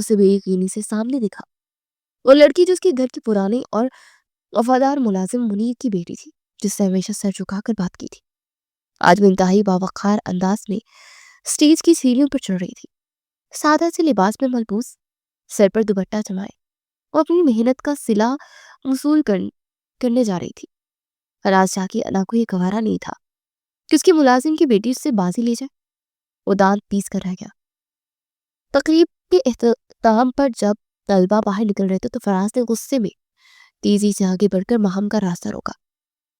اسے بے یقینی سے سامنے دکھا۔ وہ لڑکی جو اس کے گھر کی پرانی اور وفادار ملازم منیر کی بیٹی تھی، جس سے ہمیشہ سر جھکا کر بات کی تھی، آج وہ انتہائی باوقار انداز میں سٹیج کی سیڑھیوں پر چڑھ رہی تھی۔ سادہ سے لباس میں ملبوس، سر پر دوپٹہ جمائے، وہ اپنی محنت کا صلہ وصول کرنے جا رہی تھی۔ فراز شاہ کی انا کو یہ گوارا نہیں تھا کہ اس کی ملازم کی بیٹی اس سے بازی لے جائے۔ وہ دانت پیس کر رہ گیا۔ تقریب کے اختتام پر جب طلبہ باہر نکل رہے تھے تو فراز نے غصے میں تیزی سے آگے بڑھ کر مہم کا راستہ روکا۔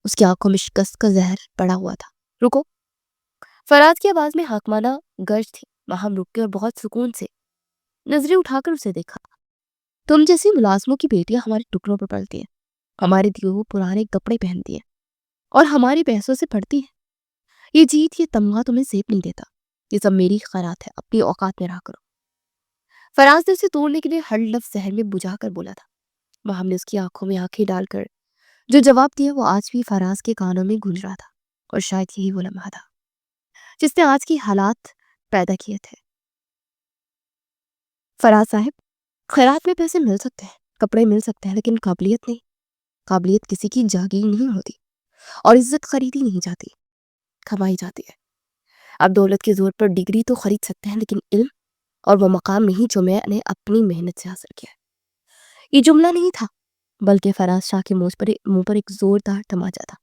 اس کی آنکھوں میں شکست کا زہر پڑا ہوا تھا۔ رکو! فراز کی آواز میں حاکمانہ گرج تھی۔ مہم رک کے اور بہت سکون سے نظریں اٹھا کر اسے دیکھا۔ تم جیسی ملازموں کی بیٹیاں ہمارے ٹکڑوں پر پڑتی ہیں، ہمارے دیے ہوئے پرانے کپڑے پہنتی ہیں اور ہمارے پیسوں سے پڑھتی ہیں۔ یہ جیت، یہ تمغہ تمہیں زیب نہیں دیتا۔ یہ سب میری خیرات ہے، اپنی اوقات میں رہا کرو۔ فراز نے اسے توڑنے کے لیے ہر لفظ ذہن میں بجھا کر بولا تھا۔ مہم نے اس کی آنکھوں میں آنکھیں ڈال کر جو جواب دیا وہ آج بھی فراز کے کانوں میں گونج رہا تھا، اور شاید یہی وہ لمحہ تھا جس نے آج کی حالات پیدا کیے تھے۔ فراز صاحب، خیرات میں پیسے مل سکتے ہیں، کپڑے مل سکتے ہیں، لیکن قابلیت نہیں۔ قابلیت کسی کی جاگیر نہیں ہوتی، اور عزت خریدی نہیں جاتی، کمائی جاتی ہے۔ آپ دولت کے زور پر ڈگری تو خرید سکتے ہیں، لیکن علم اور وہ مقام نہیں جو میں نے اپنی محنت سے حاصل کیا ہے۔ یہ جملہ نہیں تھا، بلکہ فراز شاہ کے منہ پر ایک زوردار تماچا تھا۔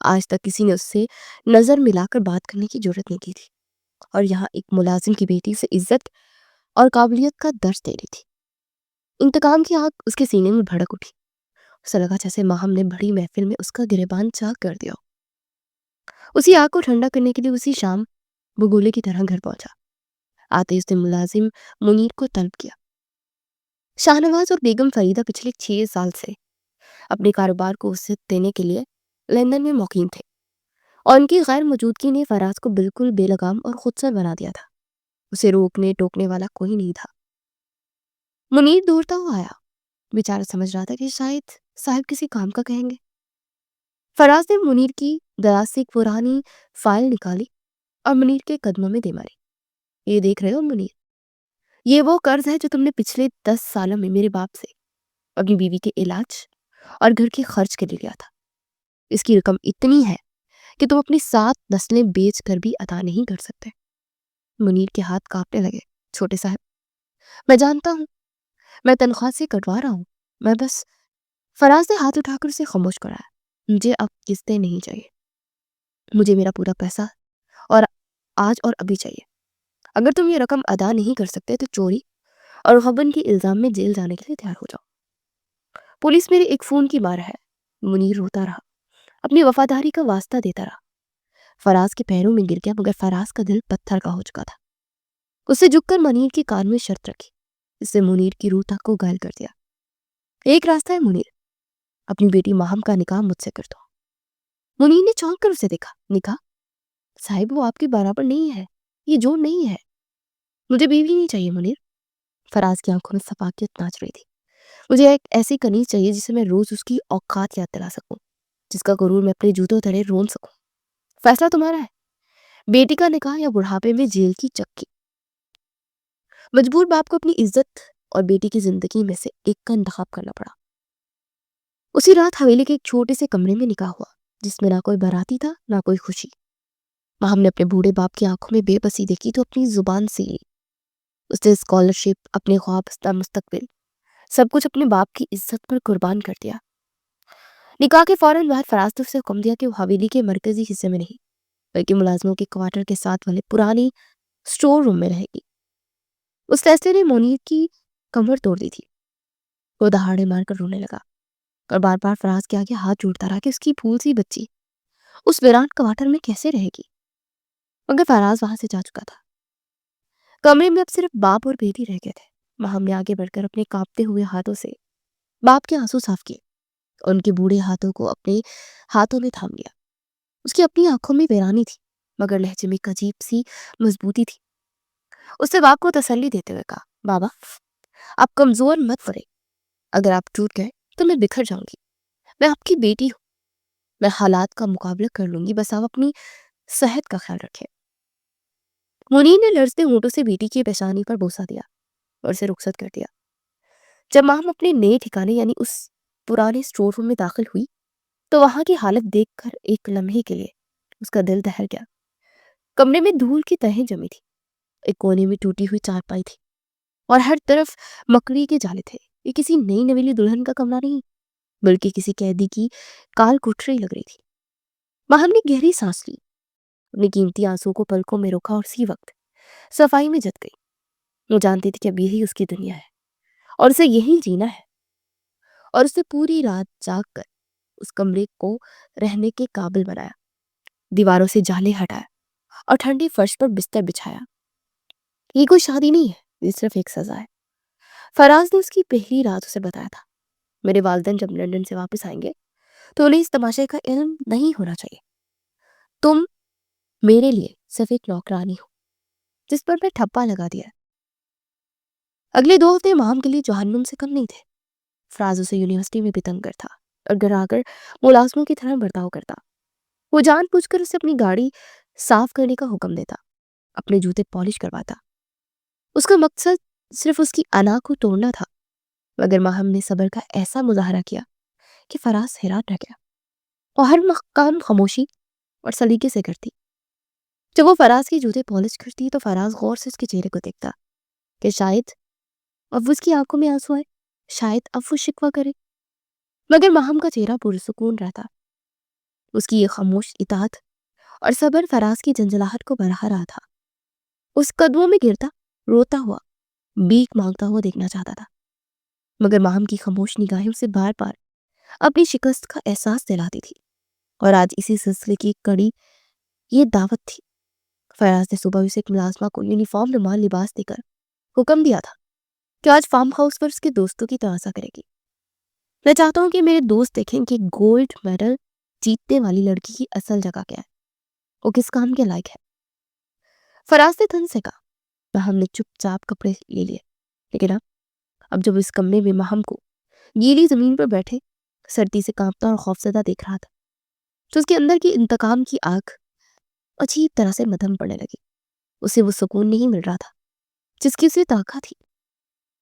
آج تک کسی نے اس سے نظر ملا کر بات کرنے کی جرات نہیں کی تھی، اور یہاں ایک ملازم کی بیٹی سے عزت اور قابلیت کا درس دے رہی تھی۔ انتقام کی آگ اس کے سینے میں بھڑک اٹھی۔ اسے لگا جیسے ماہم نے بڑی محفل میں اس کا گریبان چاک کر دیا۔ اسی آگ کو ٹھنڈا کرنے کے لیے اسی شام وہ گولے کی طرح گھر پہنچا۔ آتے ہی اس نے ملازم منیر کو طلب کیا۔ شاہ نواز اور بیگم فریدہ پچھلے 6 سال سے اپنے کاروبار کو وسعت دینے کے لیے لندن میں مقیم تھے، اور ان کی غیر موجودگی نے فراز کو بالکل بے لگام اور خودسر بنا دیا تھا۔ اسے روکنے ٹوکنے والا کوئی نہیں تھا۔ منیر دوڑتا ہوا آیا، بیچارہ سمجھ رہا تھا کہ شاید صاحب کسی کام کا کہیں گے۔ فراز نے منیر کی دراز سے ایک پرانی فائل نکالی اور منیر کے قدموں میں دے ماری۔ یہ دیکھ رہے ہو منیر، یہ وہ قرض ہے جو تم نے پچھلے 10 سالوں میں میرے باپ سے اپنی بیوی کے علاج اور گھر کے خرچ کے لیے لیا تھا۔ اس کی رقم اتنی ہے کہ تم اپنی 7 نسلیں بیچ کر بھی ادا نہیں کر سکتے۔ منیر کے ہاتھ کانپنے لگے۔ چھوٹے صاحب، میں جانتا ہوں، میں تنخواہ سے کٹوا رہا ہوں، میں بس… فراز نے ہاتھ اٹھا کر اسے خاموش کرایا۔ مجھے اب قسطیں نہیں چاہیے، مجھے میرا پورا پیسہ اور آج اور ابھی چاہیے۔ اگر تم یہ رقم ادا نہیں کر سکتے تو چوری اور غبن کے الزام میں جیل جانے کے لیے تیار ہو جاؤ۔ پولیس میرے ایک فون کی مار ہے۔ منیر روتا رہا، اپنی وفاداری کا واسطہ دیتا رہا۔ فراز کے پیروں میں گر گیا، مگر فراز کا دل پتھر کا ہو چکا تھا۔ اس سے جھک کر منیر کے کان میں شرط رکھی، اس سے منیر کی روح تک کو گھائل کر دیا۔ ایک راستہ ہے منیر، اپنی بیٹی ماہم کا نکاح مجھ سے کر دو۔ منیر نے چونک کر اسے دیکھا۔ نکاح؟ صاحب، وہ آپ کے برابر نہیں ہے، یہ جوڑ نہیں ہے۔ مجھے بیوی نہیں چاہیے منیر۔ فراز کی آنکھوں میں صفاقیت ناچ رہی تھی۔ مجھے ایک ایسی کنیز چاہیے جسے میں روز اس کی اوقات یاد دلا سکوں، جس کا غرور میں اپنے جوتوں تلے رون سکوں۔ فیصلہ تمہارا ہے، بیٹی کا نکاح یا بڑھاپے میں جیل کی چکی۔ مجبور باپ کو اپنی عزت اور بیٹی کی زندگی میں سے ایک کا انتخاب کرنا پڑا۔ اسی رات حویلی کے ایک چھوٹے سے کمرے میں نکاح ہوا، جس میں نہ کوئی باراتی تھا نہ کوئی خوشی۔ ماہم نے اپنے بوڑھے باپ کی آنکھوں میں بے بسی دیکھی تو اپنی زبان سی لی۔ اس نے اسکالرشپ، اپنے خوابستہ مستقبل، سب کچھ اپنے باپ کی عزت پر قربان کر دیا۔ نکاح کے فوراً بعد فراز نے اسے حکم دیا کہ وہ حویلی کے مرکزی حصے میں نہیں بلکہ ملازموں کے کوارٹر کے ساتھ والے پرانی سٹور روم میں رہے گی۔ اس فیصلے نے منیر کی کمر توڑ دی تھی۔ وہ دہاڑے مار کر رونے لگا اور بار بار فراز کے آگے ہاتھ جوڑتا رہا کہ اس کی پھول سی بچی اس ویران کوارٹر میں کیسے رہے گی، مگر فراز وہاں سے جا چکا تھا۔ کمرے میں اب صرف باپ اور بیٹی رہ گئے تھے۔ ماہم نے آگے بڑھ کر اپنے کانپتے ہوئے ہاتھوں سے باپ کے آنسو صاف کیے اور ان کے بوڑھے ہاتھوں کو اپنے ہاتھوں میں تھام لیا۔ اس کی اپنی آنکھوں میں ویرانی تھی، مگر لہجے میں ایک عجیب سی مضبوطی تھی۔ اس نے باپ کو تسلی دیتے ہوئے کہا، بابا، آپ کمزور مت پڑے، اگر آپ ٹوٹ گئے تو میں بکھر جاؤں گی۔ میں آپ کی بیٹی ہوں، میں حالات کا مقابلہ کر لوں گی، بس آپ اپنی صحت کا خیال رکھیں۔ منیر نے لرزتے ہونٹوں سے بیٹی کی پیشانی پر بوسہ دیا اور اسے رخصت کر دیا۔ جب ماہم اپنے نئے ٹھکانے یعنی اس پرانے اسٹور روم میں داخل ہوئی تو وہاں کی حالت دیکھ کر ایک لمحے کے لیے اس کا دل دہل گیا۔ کمرے میں دھول کی تہیں جمی تھی، ایک کونے میں ٹوٹی ہوئی چارپائی تھی اور ہر طرف مکڑی کے جالے تھے۔ یہ کسی نئی نویلی دلہن کا کمرہ نہیں بلکہ کسی قیدی کی کال کوٹری لگ رہی تھی۔ ماہم نے گہری سانس لی، اپنی قیمتی آنسوں کو پلکوں میں روکا اور اسی وقت صفائی میں جت گئی۔ وہ جانتی تھی کہ اب یہی اس کی دنیا ہے اور اسے یہی جینا ہے، اور اسے پوری رات جاگ کر اس کمرے کو رہنے کے قابل بنایا، دیواروں سے جالے ہٹایا اور ٹھنڈی فرش پر بستر بچھایا۔ یہ کوئی شادی نہیں ہے، یہ صرف ایک سزا ہے۔ فراز نے اس کی پہلی رات اسے بتایا تھا، میرے والدین جب لندن سے واپس آئیں گے تو انہیں اس تماشے کا علم نہیں ہونا چاہیے۔ تم میرے لیے صرف ایک نوکرانی ہو جس پر میں ٹھپا لگا دیا۔ اگلے 2 ہفتے ماہم کے لیے جہنم سے کم نہیں تھے۔ فراز اسے یونیورسٹی میں بھی تنگ کرتا اور گھر آ کر ملازموں کی طرح برتاؤ کرتا۔ وہ جان بوجھ کر اسے اپنی گاڑی صاف کرنے کا حکم دیتا، اپنے جوتے پالش کرواتا۔ اس کا مقصد صرف اس کی انا کو توڑنا تھا، مگر ماہم نے صبر کا ایسا مظاہرہ کیا کہ فراز حیران رہ گیا۔ اور ہر کام خاموشی اور سلیقے سے کرتی۔ جب وہ فراز کی جوتے پالش کرتی تو فراز غور سے اس کے چہرے کو دیکھتا کہ شاید اب اس کی آنکھوں میں آنسو آئے، شاید اب وہ شکوہ کرے، مگر ماہم کا چہرہ پرسکون رہتا۔ اس کی یہ خاموش اطاعت اور صبر فراز کی جنجلاہٹ کو بڑھا رہا تھا۔ اس قدموں میں گرتا، روتا ہوا، بھیک مانگتا ہوا دیکھنا چاہتا تھا، مگر ماہم کی خاموش نگاہیں اسے بار بار اپنی شکست کا احساس دلاتی تھی۔ اور آج اسی سلسلے کی کڑی یہ دعوت تھی۔ فراز نے صبح اسے ایک ملازمہ کو یونیفارم نما لباس دے کر حکم دیا تھا کہ آج فارم ہاؤس پر اس کے دوستوں کی تماشا کرے گی۔ میں چاہتا ہوں کہ میرے دوست دیکھیں کہ گولڈ میڈل جیتنے والی لڑکی کی اصل جگہ کیا ہے، وہ کس کام کے لائق ہے۔ فراز نے تھن سے کہا۔ ماہم نے چپ چاپ کپڑے لے لیے، لیکن اب جب اس کمرے میں ماہم کو گیلی زمین پر بیٹھے سردی سے کانپتا اور خوفزدہ دیکھ رہا تھا تو اس کے اندر کی انتقام کی آگ عجیب طرح سے مدھم پڑنے لگی۔ اسے وہ سکون نہیں مل رہا تھا جس کی اسے طاقت تھی۔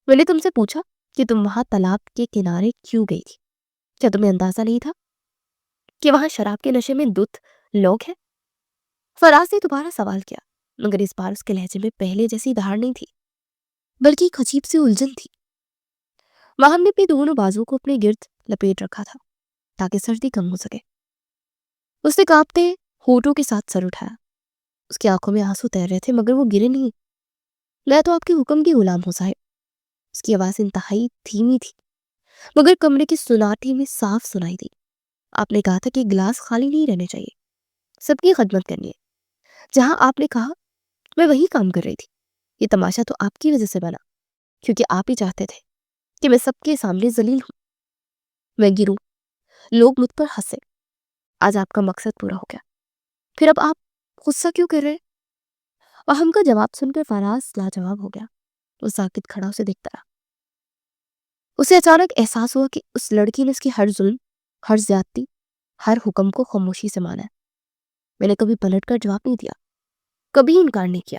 میں نے تم سے پوچھا کہ تم وہاں تالاب کے کنارے کیوں گئی تھی؟ کیا تمہیں اندازہ نہیں تھا کہ وہاں شراب کے نشے میں دھت لوگ ہیں؟ فراز نے دوبارہ سوال کیا، مگر اس بار اس کے لہجے میں پہلے جیسی دھاڑ نہیں تھی بلکہ ایک عجیب سی الجھن تھی۔ ماہم نے اپنے دونوں بازو کو اپنے گرد لپیٹ رکھا تھا تاکہ سردی کم ہو سکے۔ اس نے کانپتے ہونٹوں کے ساتھ سر اٹھایا۔ اس کی آنکھوں میں آنسو تیر رہے تھے مگر وہ گرے نہیں۔ میں تو آپ کے حکم کی غلام ہوں صاحب۔ اس کی آواز انتہائی دھیمی تھی مگر کمرے کی سناٹی میں صاف سنائی دی۔ آپ نے کہا تھا کہ گلاس خالی نہیں رہنے چاہیے، سب کی خدمت کرنی ہے۔ جہاں آپ نے کہا میں وہی کام کر رہی تھی۔ یہ تماشا تو آپ کی وجہ سے بنا کیونکہ آپ ہی چاہتے تھے کہ میں سب کے سامنے ذلیل ہوں، میں گروں، لوگ مجھ پر ہنسے۔ آج آپ کا مقصد پورا ہو گیا، پھر اب آپ غصہ کیوں کر رہے؟ وہم کا جواب سن کر فراز لاجواب ہو گیا۔ وہ ساکت کھڑا اسے دیکھتا رہا۔ اسے اچانک احساس ہوا کہ اس لڑکی نے اس کی ہر ظلم، ہر زیادتی، ہر حکم کو خاموشی سے مانا ہے۔ میں نے کبھی پلٹ کر جواب نہیں دیا، کبھی انکار نہیں کیا۔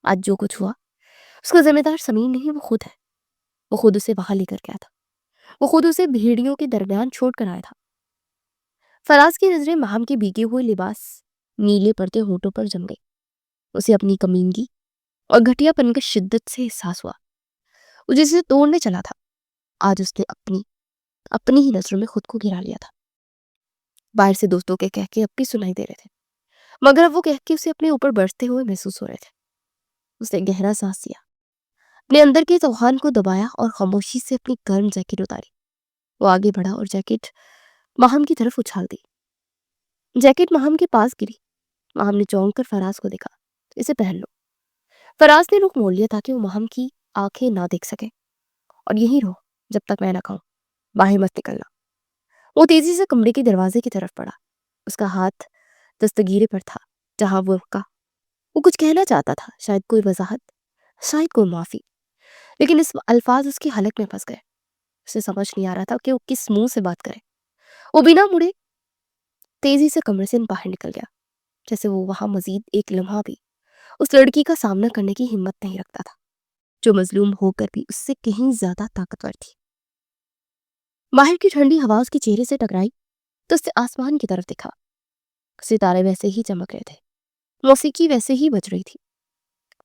آج جو کچھ ہوا اس کا ذمہ دار سمین نہیں، وہ خود ہے۔ وہ خود اسے وہاں لے کر گیا تھا، وہ خود اسے بھیڑیوں کے درمیان چھوڑ کر آیا تھا۔ فراز کی نظریں ماہم کے بھیگے ہوئے لباس نیلے پڑتے ہونٹوں پر جم گئی۔ اسے اپنی کمینگی اور گھٹیا پن کا شدت سے احساس ہوا۔ وہ جسے توڑنے چلا تھا آج اس نے اپنی ہی نظروں میں خود کو گرا لیا تھا۔ باہر سے دوستوں کے کہہ کے اب بھی سنائی دے رہے تھے مگر اب وہ کہہ کے اسے اپنے اوپر برستے ہوئے محسوس ہو رہے تھے۔ اس نے گہرا سانس لیا، اپنے اندر کے طوفان کو دبایا اور خاموشی سے اپنی گرم جیکٹ اتاری۔ وہ آگے بڑھا اور جیکٹ ماہم کی طرف اچھال دی۔ جیکٹ ماہم کے پاس گری۔ ماہم نے چونک کر فراز کو دیکھا۔ اسے پہن لو۔ فراز نے رخ موڑ لیا تاکہ وہ ماہم کی آنکھیں نہ دیکھ سکے۔ اور یہی رہو جب تک میں نہ کہوں، باہر مت نکلنا۔ وہ تیزی سے کمرے کے دروازے کی طرف بڑھا۔ اس کا ہاتھ دستگیرے پر تھا جہاں وہ رکا۔ وہ کچھ کہنا چاہتا تھا، شاید کوئی وضاحت، شاید کوئی معافی، لیکن اس الفاظ اس کی حلق میں پھنس گئے۔ اسے سمجھ نہیں آ رہا تھا کہ وہ کس منہ سے بات کرے۔ وہ بنا مڑے تیزی سے کمرے سے باہر نکل گیا، جیسے وہ وہاں مزید ایک لمحہ بھی اس لڑکی کا سامنا کرنے کی ہمت نہیں رکھتا تھا۔ جو مظلوم ہو کر بھی اس سے کہیں زیادہ طاقتور تھی۔ باہر کی ٹھنڈی ہوا اس کے چہرے سے ٹکرائی تو اس سے آسمان کی طرف دکھا۔ ستارے ویسے ہی چمک رہے تھے، موسیقی ویسے ہی بج رہی تھی،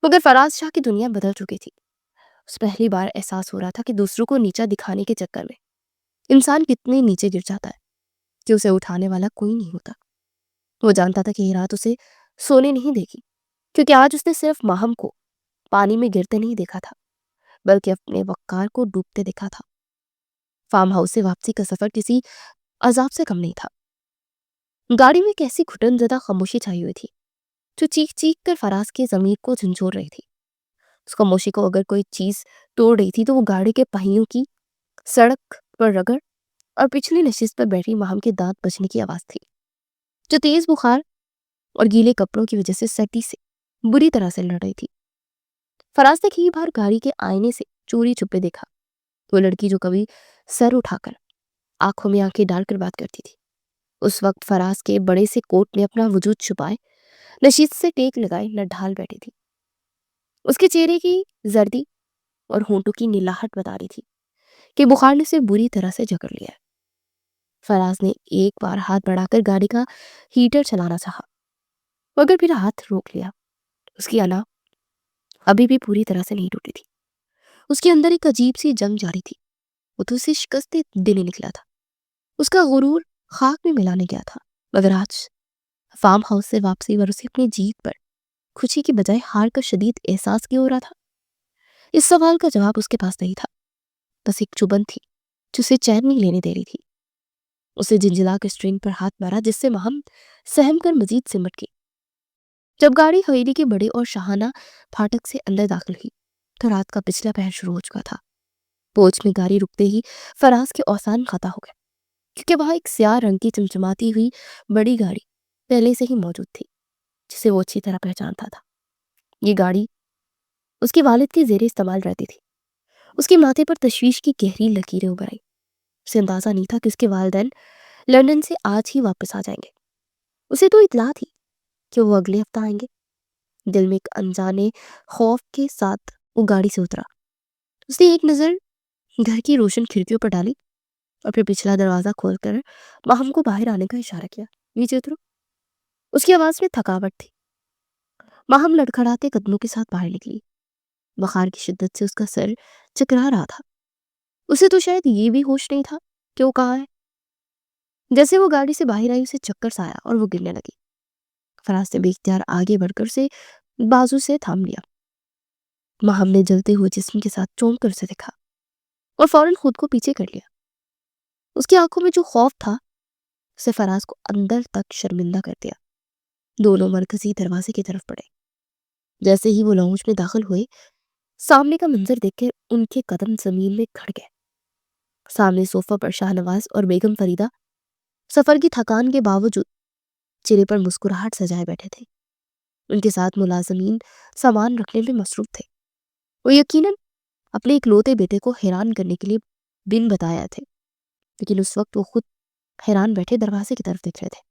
مگر فراز شاہ کی دنیا بدل چکی تھی۔ اس پہلی بار احساس ہو رہا تھا کہ دوسروں کو نیچا دکھانے کے چکر میں انسان کتنے نیچے گر جاتا ہے کہ اسے اٹھانے والا کوئی نہیں ہوتا۔ وہ جانتا تھا کہ یہ رات اسے سونے نہیں دے گی، کیونکہ آج اس نے صرف ماہم کو پانی میں گرتے نہیں دیکھا تھا بلکہ اپنے وقار کو ڈوبتے دیکھا تھا۔ فارم ہاؤس سے واپسی کا سفر کسی عذاب سے کم نہیں تھا۔ گاڑی میں کیسی گھٹن زدہ خاموشی چھائی ہوئی تھی جو چیخ چیخ کر فراز کے ضمیر کو جھنجھوڑ رہی تھی۔ اس خاموشی کو اگر کوئی چیز توڑ رہی تھی تو وہ گاڑی کے پہیوں کی سڑک پر رگڑ اور پچھلی نشست پر بیٹھی ماہم کے دانت بجنے کی آواز تھی، جو تیز بخار اور گیلے کپڑوں کی وجہ سے سردی سے بری طرح سے لڑ رہی تھی۔ فراز نے کئی بار گاڑی کے آئینے سے چوری چھپے دیکھا، وہ لڑکی جو کبھی سر اٹھا کر آنکھوں میں آنکھیں ڈال کر بات کرتی تھی، اس وقت فراز کے بڑے سے کوٹ میں اپنا وجود چھپائے نشست سے ٹیک لگائے نہ ڈھال بیٹھی تھی۔ اس کے چہرے کی زردی اور ہونٹوں کی نلاہٹ بتا رہی تھی کہ بخار نے اسے بری طرح سے جکڑ لیا ہے۔ فراز نے ایک بار ہاتھ بڑھا کر گاڑی کا ہیٹر چلانا چاہا مگر پھر ہاتھ روک لیا۔ اس کی انا ابھی بھی پوری طرح سے نہیں ٹوٹی تھی، اس کے اندر ایک عجیب سی جنگ جاری تھی۔ وہ تو اسے شکست دینے نکلا تھا، اس کا غرور خاک میں ملانے گیا تھا، مگر آج فارم ہاؤس سے واپسی پر اسے اپنی جیت پر خوشی کی بجائے ہار کا شدید احساس کیوں ہو رہا تھا؟ اس سوال کا جواب اس کے پاس نہیں تھا، بس ایک چبھن تھی جو اسے چین نہیں لینے دے رہی تھی۔ اسے جھنجھلا کے اسٹرینگ پر ہاتھ مارا جس سے ماہم سہم کر مزید سمٹ گئی۔ جب گاڑی حویلی کے بڑے اور شاہانہ پھاٹک سے اندر داخل ہوئی تو رات کا پچھلا پہر شروع ہو چکا تھا۔ پوچھ میں گاڑی رکتے ہی فراز کے اوسان خطا ہو گئے، کیونکہ وہاں ایک سیاہ رنگ کی چمچماتی ہوئی بڑی گاڑی پہلے سے ہی موجود تھی جسے وہ اچھی طرح پہچانتا تھا۔ یہ گاڑی اس کے والد کے زیر استعمال رہتی تھی۔ اس کے ماتھے پر تشویش کی گہری لکیریں ابھر آئی۔ اسے اندازہ نہیں تھا کہ اس کے والدین لندن سے آج ہی واپس آ جائیں گے۔ اسے تو اطلاع تھی کہ وہ اگلے ہفتہ آئیں گے۔ دل میں ایک انجانے خوف کے ساتھ وہ گاڑی سے اترا۔ اس نے ایک نظر گھر کی روشن کھڑکیوں پر ڈالی اور پھر پچھلا دروازہ کھول کر ماہم کو باہر آنے کا اشارہ کیا۔ نیچے اترو۔ اس کی آواز میں تھکاوٹ تھی۔ ماہم لڑکھڑاتے قدموں کے ساتھ باہر نکلی۔ بخار کی شدت سے اس کا سر چکرا رہا تھا۔ اسے تو شاید یہ بھی ہوش نہیں تھا کہ وہ کہاں ہے۔ جیسے وہ گاڑی سے باہر آئی اسے چکر سا آیا اور وہ گرنے لگی۔ فراز نے بے اختیار آگے بڑھ کر اسے بازو سے تھام لیا۔ ماہم نے جلتے ہوئے جسم کے ساتھ چونک کر اسے دیکھا اور فوراً خود کو پیچھے کر لیا۔ اس کی آنکھوں میں جو خوف تھا اسے فراز کو اندر تک شرمندہ کر دیا۔ دونوں مرکزی دروازے کی طرف بڑھے۔ جیسے ہی وہ لاؤنج میں داخل ہوئے سامنے کا منظر دیکھ کے ان کے قدم زمین میں کھڑ گئے۔ سامنے صوفہ پر شاہ نواز اور بیگم فریدہ سفر کی تھکان کے باوجود چہرے پر مسکراہٹ سجائے بیٹھے تھے۔ ان کے ساتھ ملازمین سامان رکھنے میں مصروف تھے۔ وہ یقیناً اپنے اکلوتے بیٹے کو حیران کرنے کے لیے بن بتایا تھے، لیکن اس وقت وہ خود حیران بیٹھے دروازے کی طرف دیکھ رہے تھے۔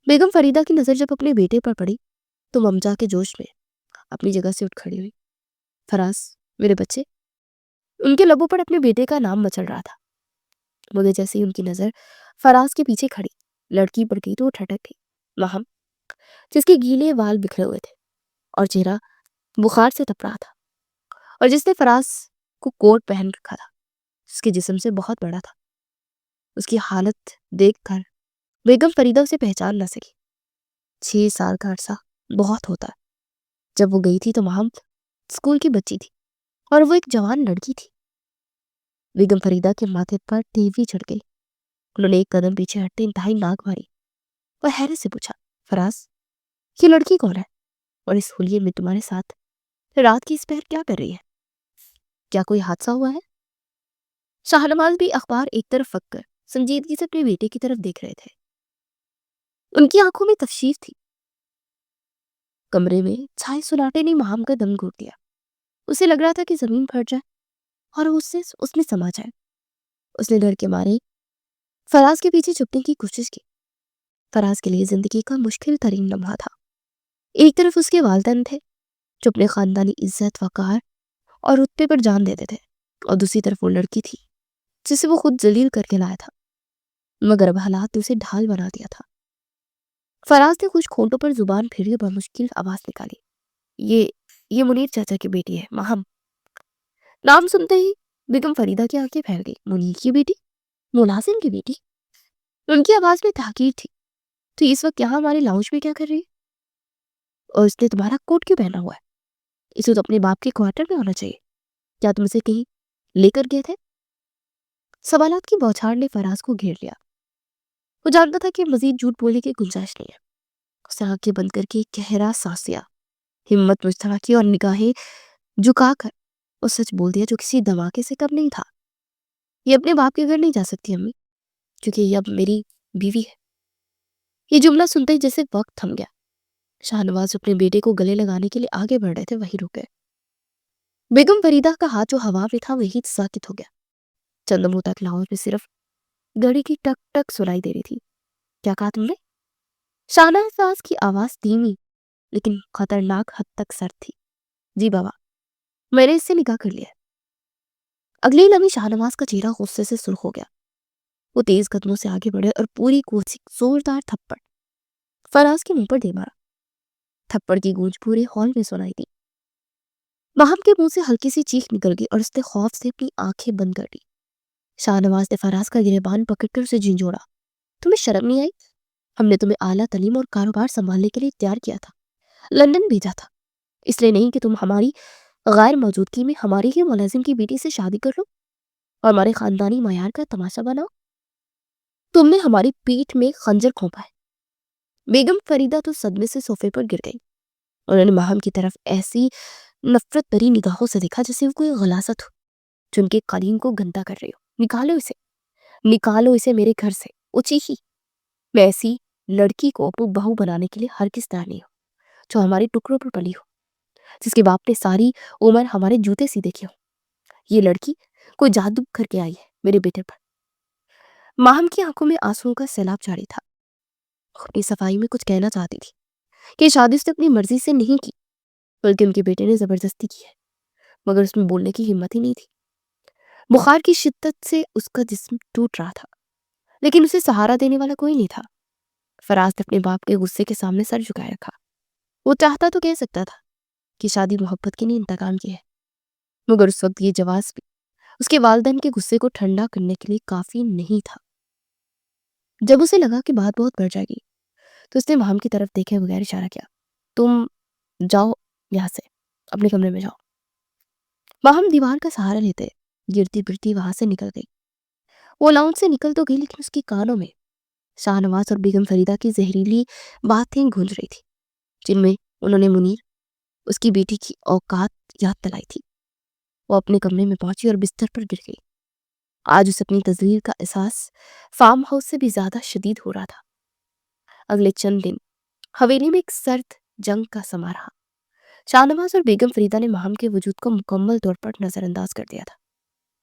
بیگم فریدہ کی نظر جب اپنے بیٹے پر پڑی تو ممجا کے جوش میں اپنی جگہ سے اٹھ کھڑی ہوئی۔ فراز، میرے بچے۔ ان کے لبوں پر اپنے بیٹے کا نام مچل رہا تھا، مگر جیسے ہی ان کی نظر فراز کے پیچھے کھڑی لڑکی پر گئی تو وہ ٹھٹک گئی۔ ماہم، جس کے گیلے وال بکھرے ہوئے تھے اور چہرہ بخار سے تپ رہا تھا اور جس نے فراز کو کوٹ پہن رکھا تھا، جس کے جسم سے بہت بڑا تھا، اس کی حالت دیکھ کر بیگم فریدہ اسے پہچان نہ سکی۔ 6 سال کا عرصہ بہت ہوتا ہے۔ جب وہ گئی تھی تو ماہم اسکول کی بچی تھی اور وہ ایک جوان لڑکی تھی۔ بیگم فریدہ کے ماتھے پر تیوی چڑھ گئی۔ انہوں نے ایک قدم پیچھے ہٹتے انتہائی ناک ماری اور حیرت سے پوچھا، فراز، یہ لڑکی کون ہے اور اس حلیے میں تمہارے ساتھ رات کی اس پہر کیا کر رہی ہے؟ کیا کوئی حادثہ ہوا ہے؟ شاہ نواز بھی اخبار ایک طرف رکھ کر سنجیدگی سے اپنے بیٹے کی طرف دیکھ رہے تھے۔ ان کی آنکھوں میں تفشیش تھی۔ کمرے میں چھائے سناٹے نے ماہم کا دم گھوٹ دیا۔ اسے لگ رہا تھا کہ زمین پھٹ جائے اور اس میں سما جائے۔ اس نے ڈر کے مارے فراز کے پیچھے چھپنے کی کوشش کی۔ فراز کے لیے زندگی کا مشکل ترین لمحہ تھا۔ ایک طرف اس کے والدین تھے جو اپنے خاندانی عزت، وقار اور رتبے پر جان دیتے تھے، اور دوسری طرف وہ لڑکی تھی جسے وہ خود ذلیل کر کے لایا تھا، مگر اب حالات نے اسے ڈھال بنا دیا تھا۔ فراز نے کچھ کھونٹوں پر زبان پھیری اور بمشکل آواز نکالی، یہ منیر چاچا کی بیٹی ہے، ماہم۔ نام سنتے ہی بیگم فریدہ کی آنکھیں پھیل گئی۔ منیر کی بیٹی؟ ملازم کی بیٹی؟ ان کی آواز میں تحقیر تھی۔ تو اس وقت یہاں ہمارے لاؤنج میں کیا کر رہی ہے؟ اور اس نے تمہارا کوٹ کیوں پہنا ہوا ہے؟ اسے تو اپنے باپ کے کوارٹر میں ہونا چاہیے۔ کیا تم اسے کہیں لے کر گئے تھے؟ سوالات کی بوچھاڑ نے فراز کو گھیر لیا۔ وہ جانتا تھا کہ مزید جھوٹ بولنے کی گنجائش نہیں ہے۔ اسے آنکھیں بند کر کے گہرا سانس لیا، ہمت مجتمع کی اور نگاہیں جھکا کر وہ سچ بول دیا جو کسی دھماکے سے کم نہیں تھا۔ یہ اپنے باپ کے گھر نہیں جا سکتی امی، کیونکہ یہ اب میری بیوی ہے۔ یہ جملہ سنتے ہی جیسے وقت تھم گیا۔ شاہ نواز اپنے بیٹے کو گلے لگانے کے لیے آگے بڑھ رہے تھے، وہی رک گئے۔ بیگم فریدہ کا ہاتھ جو ہوا میں تھا وہی ساکت ہو گیا۔ چند لمحوں تک لاہور میں صرف گھڑی کی ٹک ٹک سنائی دے رہی تھی۔ کیا کہا تم نے؟ شاہنواز کی آواز دھیمی لیکن خطرناک حد تک سرد تھی۔ جی بابا، میں نے اس سے نکاح کر لیا ہے۔ اگلی لمحے شاہنواز کا چہرہ غصے سے سرخ ہو گیا۔ وہ تیز قدموں سے آگے بڑھے اور پوری قوت سے زوردار تھپڑ فراز کے منہ پر دے مارا۔ تھپڑ کی گونج پورے ہال میں سنائی دی۔ ماہم کے منہ سے ہلکی سی چیخ نکل گئی اور اس نے خوف سے اپنی آنکھیں بند کر دی۔ شاہنواز نے فراز کا گریبان پکڑ کر اسے جھنجھوڑا۔ تمہیں شرم نہیں آئی؟ ہم نے تمہیں اعلیٰ تعلیم اور کاروبار سنبھالنے کے لیے تیار کیا تھا، لندن بھیجا تھا، اس لیے نہیں کہ تم ہماری غیر موجودگی میں ہماری ہی ملازم کی بیٹی سے شادی کر لو اور ہمارے خاندانی معیار کا تماشا بناؤ۔ تم نے ہماری پیٹھ میں خنجر کھونپا ہے۔ بیگم فریدہ تو صدمے سے صوفے پر گر گئی۔ انہوں نے ماہم کی طرف ایسی نفرت بھری نگاہوں سے دیکھا جیسے وہ کوئی غلاظت ہو جو ان کے قالین کو گندا کر رہی ہو۔ نکالو اسے میرے گھر سے۔ وہ چیخی، میں ایسی لڑکی کو اپنی بہو بنانے کے لیے ہرگز تیار نہیں ہوں جو ہمارے ٹکڑوں پر پلی ہو، جس کے باپ نے ساری عمر ہمارے جوتے سی دیکھے ہوں۔ یہ لڑکی کوئی جادو کر کے آئی ہے میرے بیٹے پر۔ ماہم کی آنکھوں میں آنسوؤں کا سیلاب جاری تھا۔ اپنی صفائی میں کچھ کہنا چاہتی تھی کہ شادی اس نے اپنی مرضی سے نہیں کی بلکہ ان کے بیٹے نے زبردستی کی ہے، مگر اس میں بولنے کی ہمت ہی نہیں تھی۔ بخار کی شدت سے اس کا جسم ٹوٹ رہا تھا، لیکن اسے سہارا دینے والا کوئی نہیں تھا۔ فراز نے اپنے باپ کے غصے کے سامنے سر جھکائے رکھا۔ وہ چاہتا تو کہہ سکتا تھا کہ شادی محبت کے لیے انتقام کی ہے، مگر اس وقت یہ جواز بھی اس کے والدین کے غصے کو ٹھنڈا کرنے کے لیے کافی نہیں تھا۔ جب اسے لگا کہ بات بہت بڑھ جائے گی تو اس نے ماہم کی طرف دیکھے بغیر اشارہ کیا، تم جاؤ یہاں سے، اپنے کمرے میں جاؤ۔ ماہم دیوار کا سہارا لیتے گرتی پھرتی وہاں سے نکل گئی۔ وہ لاؤنج سے نکل تو گئی لیکن اس کی کانوں میں شاہ نواز اور بیگم فریدہ کی زہریلی باتیں گونج رہی تھی، جن میں انہوں نے منیر، اس کی بیٹی کی اوقات یاد دلائی تھی۔ وہ اپنے کمرے میں پہنچی اور بستر پر گر گئی۔ آج اسے اپنی تذلیل کا احساس فارم ہاؤس سے بھی زیادہ شدید ہو رہا تھا۔ اگلے چند دن حویلی میں ایک سرد جنگ کا سما رہا۔ شاہ نواز اور بیگم فریدہ نے ماہم کے وجود کو مکمل طور پر نظر انداز کر دیا تھا۔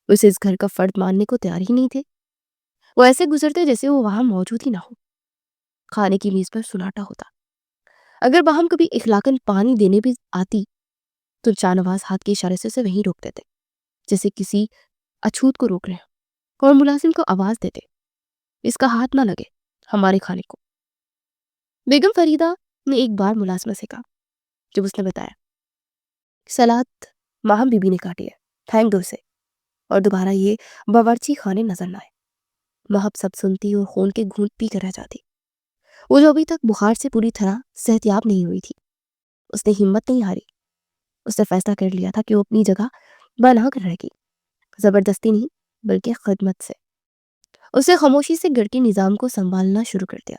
وہ اسے اس گھر کا فرد ماننے کو تیار ہی نہیں تھے۔ وہ ایسے گزرتے جیسے وہ وہاں موجود ہی نہ ہو۔ کھانے کی میز پر سناٹا ہوتا۔ اگر ماہم کبھی اخلاقاً پانی دینے بھی آتی تو شاہ نواز ہاتھ کے اشارے سے اسے وہیں روک دیتے، جیسے کسی اچھوت کو روک رہے ہیں، اور ملازم کو آواز دیتے، اس کا ہاتھ نہ لگے ہمارے کھانے کو۔ بیگم فریدہ نے ایک بار ملازمہ سے کہا جب اس نے بتایا، سلاد ماہم بی بی نے کاٹی ہے، پھینک دو اسے، اور دوبارہ یہ باورچی خانے نظر نہ آئے۔ ماہم سب سنتی اور خون کے گھونٹ پی کر رہ جاتی۔ وہ جو ابھی تک بخار سے پوری طرح صحتیاب نہیں ہوئی تھی، اس نے ہمت نہیں ہاری۔ اس نے فیصلہ کر لیا تھا کہ وہ اپنی جگہ بنا کر رہے گی، زبردستی نہیں بلکہ خدمت سے۔ اس نے خاموشی سے گھر کے نظام کو سنبھالنا شروع کر دیا،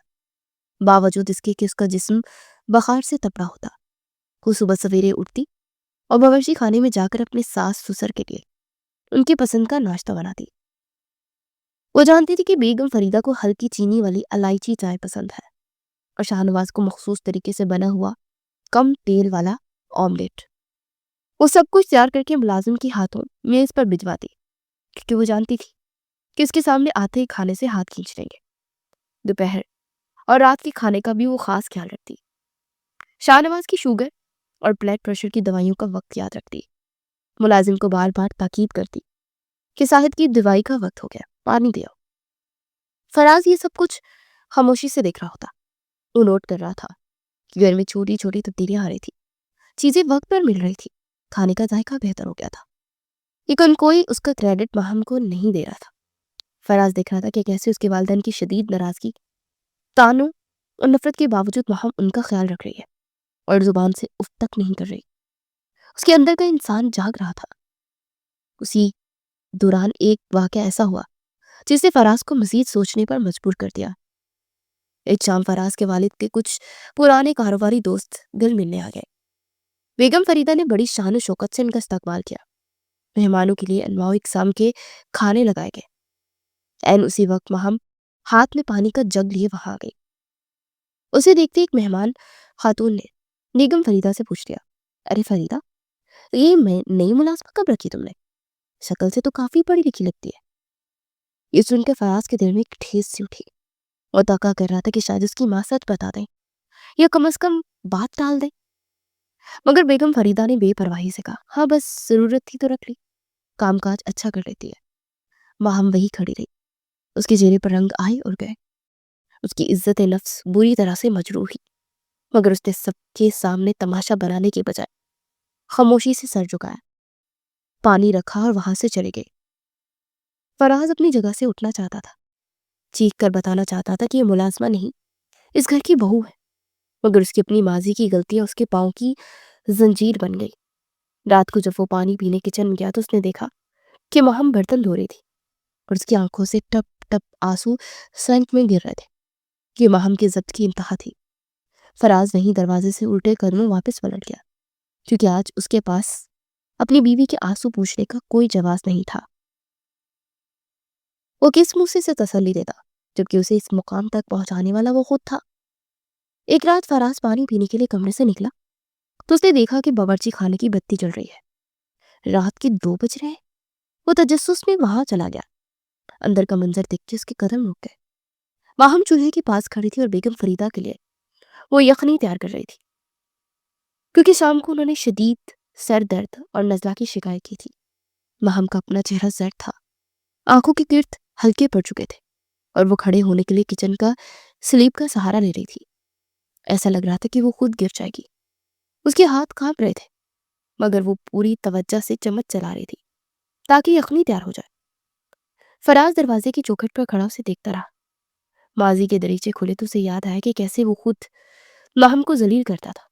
باوجود اس کے کہ اس کا جسم بخار سے تپڑا ہوتا۔ وہ صبح سویرے اٹھتی اور باورچی خانے میں جا کر اپنے ساس سسر کے لیے ان کی پسند کا ناشتہ بناتی۔ وہ جانتی تھی کہ بیگم فریدہ کو ہلکی چینی والی الائچی چائے پسند ہے، اور شاہ نواز کو مخصوص طریقے سے بنا ہوا کم تیل والا آملیٹ۔ وہ سب کچھ تیار کر کے ملازم کی ہاتھوں میز پر بھجواتی، کیونکہ وہ جانتی تھی کہ اس کے سامنے آتے ہی کھانے سے ہاتھ کھینچ لیں گے۔ دوپہر اور رات کے کھانے کا بھی وہ خاص خیال رکھتی، شاہ نواز کی شوگر اور بلڈ پریشر کی دوائیوں کا وقت یاد رکھتی، ملازم کو بار بار تاکید کرتی کہ شاہد کی دوائی کا وقت ہو گیا، پانی دے آؤ۔ فراز یہ سب کچھ خاموشی سے دیکھ رہا ہوتا۔ وہ نوٹ کر رہا تھا کہ گھر میں چھوٹی چھوٹی تبدیلیاں آ رہی تھی، چیزیں وقت پر مل رہی تھی، کھانے کا ذائقہ بہتر ہو گیا تھا، لیکن کوئی اس کا کریڈٹ ماہم کو نہیں دے رہا تھا۔ فراز دیکھ رہا تھا کہ کیسے اس کے والدین کی شدید ناراضگی، طعنوں اور نفرت کے باوجود ماہم ان کا خیال رکھ رہی ہے اور زبان سے اف تک نہیں کر رہی۔ اس کے اندر کا انسان جاگ رہا تھا۔ اسی دوران ایک واقعہ ایسا ہوا جس نے فراز کو مزید سوچنے پر مجبور کر دیا۔ ایک شام فراز کے والد کے کچھ پرانے کاروباری دوست گھر ملنے آ گئے۔ بیگم فریدہ نے بڑی شان و شوکت سے ان کا استقبال کیا۔ مہمانوں کے لیے انواع و اقسام کے کھانے لگائے گئے۔ عین اسی وقت ماہم ہاتھ میں پانی کا جگ لیے وہاں آ گئی۔ اسے دیکھتے ایک مہمان خاتون نے بیگم فریدہ سے پوچھ لیا، ارے فریدہ، یہ نئی ملازمت کب رکھی تم نے؟ شکل سے تو کافی پڑھی لکھی لگتی ہے۔ یہ سن کے فراز کے دل میں ایک ٹھیس سی اٹھی اور توقع کر رہا تھا کہ شاید اس کی ماں سچ بتا دیں یا کم از کم بات ٹال دیں، مگر بیگم فریدہ نے بے پرواہی سے کہا، ہاں بس ضرورت تھی تو رکھ لی، کام کاج اچھا کر لیتی ہے۔ ماہم وہی کھڑی رہی، اس کے چہرے پر رنگ آئے اور گئے، اس کی عزت نفس بری طرح سے مجروح ہوئی، مگر اس نے سب کے سامنے تماشا بنانے کے بجائے خاموشی سے سر جھکایا، پانی رکھا اور وہاں سے چلے گئے۔ فراز اپنی جگہ سے اٹھنا چاہتا تھا، چیخ کر بتانا چاہتا تھا کہ یہ ملازمہ نہیں، اس گھر کی بہو ہے، مگر اس کی اپنی ماضی کی غلطیاں اس کے پاؤں کی زنجیر بن گئی۔ رات کو جب وہ پانی پینے کچن گیا تو اس نے دیکھا کہ ماہم برتن دھو رہی تھی اور اس کی آنکھوں سے ٹپ ٹپ آنسو سینک میں گر رہے تھے۔ یہ ماہم کی عزت کی انتہا تھی۔ فراز وہیں دروازے سے الٹے قدموں واپس پلٹ گیا، کیونکہ آج اس کے پاس اپنی بیوی کے آنسو پوچھنے کا کوئی جواز نہیں تھا۔ وہ کس منہ سے تسلی دیتا جبکہ اسے اس مقام تک پہنچانے والا وہ خود تھا۔ ایک رات فراز پانی پینے کے لیے کمرے سے نکلا تو اس نے دیکھا کہ باورچی خانے کی بتی جل رہی ہے۔ رات کے 2 بج رہے ہیں۔ وہ تجسس میں وہاں چلا گیا۔ اندر کا منظر دیکھ کے اس کے قدم رک گئے۔ ماہم چولہے کے پاس کھڑی تھی اور بیگم فریدہ کے لیے وہ یخنی تیار کر رہی تھی، کیونکہ شام کو انہوں نے شدید سر درد اور نزلہ کی شکایت کی تھی۔ ماہم کا اپنا چہرہ زرد تھا، آنکھوں کے گرد ہلکے پڑ چکے تھے اور وہ کھڑے ہونے کے لیے کچن کا سلیب کا سہارا لے رہی تھی۔ ایسا لگ رہا تھا کہ وہ خود گر جائے گی۔ اس کے ہاتھ کانپ رہے تھے، مگر وہ پوری توجہ سے چمچ چلا رہی تھی تاکہ یخنی تیار ہو جائے۔ فراز دروازے کی چوکھٹ پر کھڑا اسے دیکھتا رہا۔ ماضی کے دریچے کھلے تو اسے یاد آیا کہ کیسے وہ خود ماہم کو ذلیل کرتا تھا،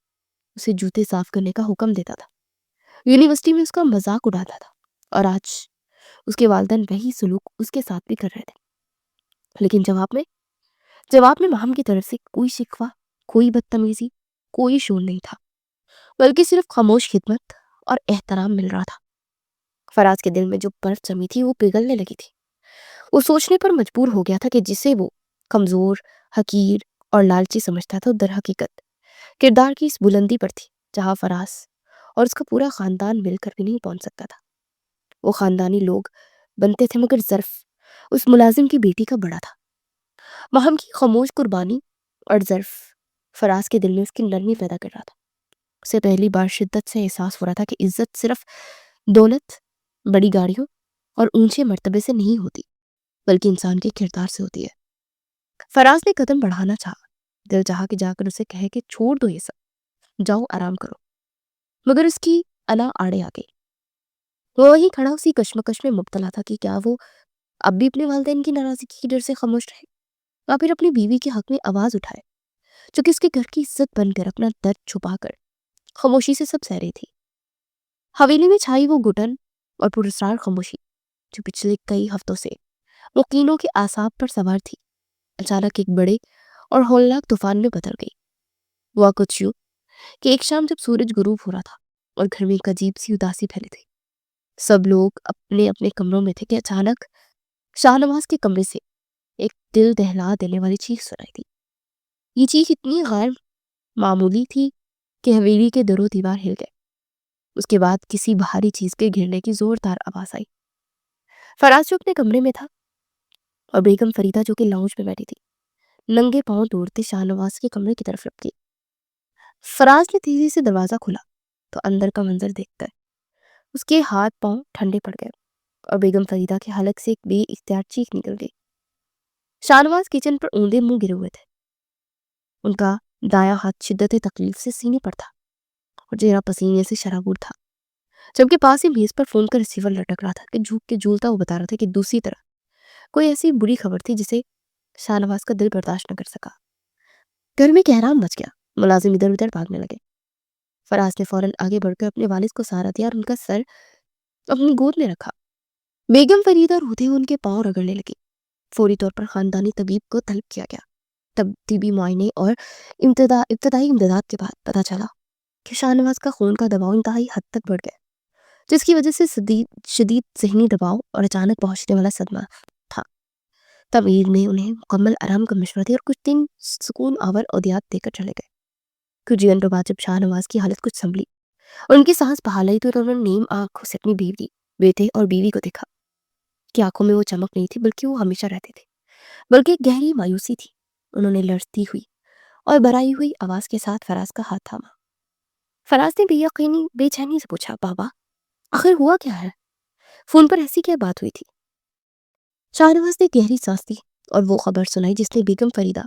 اسے جوتے صاف کرنے کا حکم دیتا تھا، یونیورسٹی میں اس کا مذاق اڑاتا تھا، اور آج اس کے والدین وہی سلوک اس کے ساتھ بھی کر رہے تھے۔ لیکن جواب میں ماہم کی طرف سے کوئی شکوہ، کوئی بدتمیزی، کوئی شور نہیں تھا، بلکہ صرف خاموش خدمت اور احترام مل رہا تھا۔ فراز کے دل میں جو برف جمی تھی وہ پگھلنے لگی تھی۔ وہ سوچنے پر مجبور ہو گیا تھا کہ جسے وہ کمزور، حقیر اور لالچی سمجھتا تھا، در حقیقت کردار کی اس بلندی پر تھی جہاں فراز اور اس کا پورا خاندان مل کر بھی نہیں پہنچ سکتا تھا۔ وہ خاندانی لوگ بنتے تھے مگر ظرف اس ملازم کی بیٹی کا بڑا تھا۔ ماہم کی خاموش قربانی اور ظرف فراز کے دل میں اس کی نرمی پیدا کر رہا تھا۔ اسے پہلی بار شدت سے احساس ہو رہا تھا کہ عزت صرف دولت، بڑی گاڑیوں اور اونچے مرتبے سے نہیں ہوتی، بلکہ انسان کے کردار سے ہوتی ہے۔ فراز نے قدم بڑھانا چاہا، دل چاہا کہ جا کر اسے کہے کہ چھوڑ دو یہ سب، جاؤ آرام کرو، مگر اس کی انا آڑے آ گئی۔ وہ وہیں کھڑا اسی کشمکش میں مبتلا تھا کہ کیا وہ اب بھی اپنے والدین کی ناراضگی کی ڈر سے خاموش رہے یا پھر اپنی بیوی کے حق میں آواز اٹھائے جو کہ اس کے گھر کی عزت بن کر اپنا درد چھپا کر خاموشی سے سب سہ رہی تھی۔ حویلی میں چھائی وہ گھٹن اور پراسرار خاموشی جو پچھلے کئی ہفتوں سے مقینوں کے اعصاب پر سوار تھی، اچانک ایک بڑے اور ہولناک طوفان میں بدل گئی۔ ہوا کچھ یوں کہ ایک شام جب سورج غروب ہو رہا تھا اور گھر میں ایک عجیب سی اداسی پھیلی تھی، سب لوگ اپنے اپنے کمروں میں تھے کہ اچانک شاہ نواز کے کمرے سے ایک دل دہلا دینے والی چیخ سنائی تھی۔ یہ چیخ اتنی غیر معمولی تھی کہ حویلی کے در و دیوار ہل گئے۔ اس کے بعد کسی بھاری چیز کے گرنے کی زوردار آواز آئی۔ فراز جو اپنے کمرے میں تھا اور بیگم فریدہ جو کہ لاؤنج میں بیٹھی تھی، ننگے پاؤں دوڑتے شاہ نواز کے کمرے کی طرف لپکی۔ فراز نے تیزی سے دروازہ کھولا تو اندر کا منظر دیکھ کر اس کے ہاتھ پاؤں ٹھنڈے پڑ گئے اور بیگم فریدہ کے حلق سے ایک بے اختیار چیخ نکل گئی۔ شاہنواز کچن پر اوندے منہ گرے ہوئے تھے۔ ان کا دایاں ہاتھ شدت تکلیف سے سینے پر تھا اور چہرہ پسینے سے شرابور تھا، جبکہ پاس ہی میز پر فون کا ریسیور لٹک رہا تھا کہ جھوک کے جھولتا وہ بتا رہا تھا کہ دوسری طرف کوئی ایسی بری خبر تھی جسے شاہنواز کا دل برداشت نہ کر سکا۔ گھر میں کہرام مچ گیا، ملازم ادھر ادھر بھاگنے لگے۔ فراز نے فوراً آگے بڑھ کر اپنے والد کو سہارا دیا اور ان کا سر اپنی گود میں رکھا۔ بیگم فریدہ روتے ہوئے ان کے پاؤں رگڑنے لگی۔ فوری طور پر خاندانی طبیب کو طلب کیا گیا۔ تب طبی معائنے اور ابتدائی امدادات کے بعد پتہ چلا کہ شاہنواز کا خون کا دباؤ انتہائی حد تک بڑھ گیا، جس کی وجہ سے شدید ذہنی دباؤ اور اچانک پہنچنے والا صدمہ تھا۔ طبیب نے انہیں مکمل آرام کا مشورہ دیا اور کچھ دن سکون آور ادویات دے کر چلے گئے۔ کچھ گھنٹوں بعد جب شاہنواز کی حالت کچھ سنبھلی اور ان کی سانس بحال آئی تو انہوں نے نیم آنکھوں سے اپنی بیوی، بیٹے اور بیوی کو دیکھا کہ آنکھوں میں وہ چمک نہیں تھی بلکہ وہ ہمیشہ رہتے تھے، بلکہ ایک گہری مایوسی تھی۔ انہوں نے لرزتی ہوئی اور برائی ہوئی آواز کے ساتھ فراز کا ہاتھ تھاما۔ فراز نے بے یقینی بے چینی سے پوچھا، بابا آخر ہوا کیا ہے؟ فون پر ایسی کیا بات ہوئی تھی؟ شاہنواز نے گہری سانس لی اور وہ خبر سنائی جس نے بیگم فریدہ